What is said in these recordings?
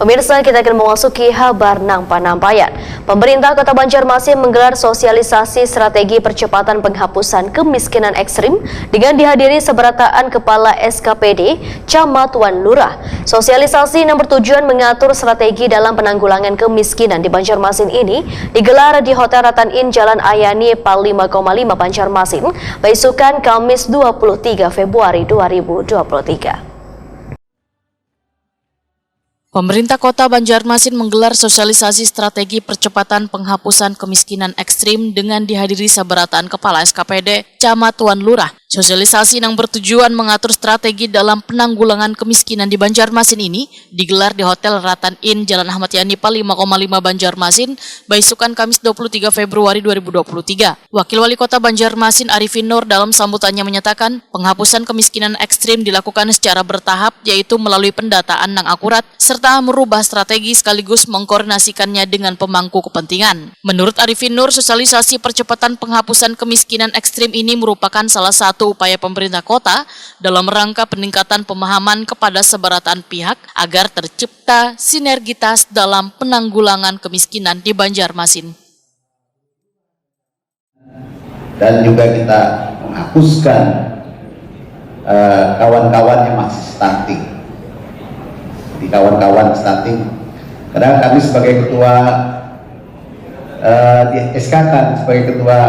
Pemirsa, kita akan memasuki kabar nang panampayan. Pemerintah Kota Banjarmasin menggelar sosialisasi strategi percepatan penghapusan kemiskinan ekstrim dengan dihadiri seberataan kepala SKPD, Camat Wan Lurah. Sosialisasi yang bertujuan mengatur strategi dalam penanggulangan kemiskinan di Banjarmasin ini digelar di Hotel Ratan Inn Jalan Ayani Pal 5,5 Banjarmasin, besukan Kamis 23 Februari 2023. Pemerintah Kota Banjarmasin menggelar sosialisasi strategi percepatan penghapusan kemiskinan ekstrim dengan dihadiri seberataan kepala SKPD, Camat Wan Lurah. Sosialisasi yang bertujuan mengatur strategi dalam penanggulangan kemiskinan di Banjarmasin ini digelar di Hotel Ratan Inn Jalan Ahmad Yani Pal 5,5 Banjarmasin, besukan Kamis 23 Februari 2023. Wakil Wali Kota Banjarmasin Arifin Nur dalam sambutannya menyatakan penghapusan kemiskinan ekstrim dilakukan secara bertahap, yaitu melalui pendataan yang akurat serta merubah strategi sekaligus mengkoordinasikannya dengan pemangku kepentingan. Menurut Arifin Nur, sosialisasi percepatan penghapusan kemiskinan ekstrim ini merupakan salah satu upaya pemerintah kota dalam rangka peningkatan pemahaman kepada seberataan pihak agar tercipta sinergitas dalam penanggulangan kemiskinan di Banjarmasin. Dan juga kita menghapuskan kawan-kawan yang masih stunting. Di kawan-kawan stunting, karena kami sebagai ketua di SK sebagai ketua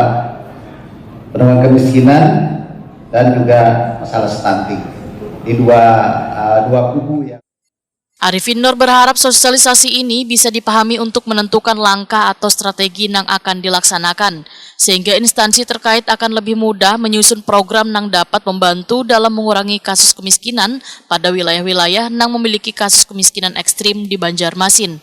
penanggulangan kemiskinan dan juga masalah stunting di dua kubu ya. Arifin Nur berharap sosialisasi ini bisa dipahami untuk menentukan langkah atau strategi yang akan dilaksanakan, sehingga instansi terkait akan lebih mudah menyusun program yang dapat membantu dalam mengurangi kasus kemiskinan pada wilayah-wilayah yang memiliki kasus kemiskinan ekstrim di Banjarmasin.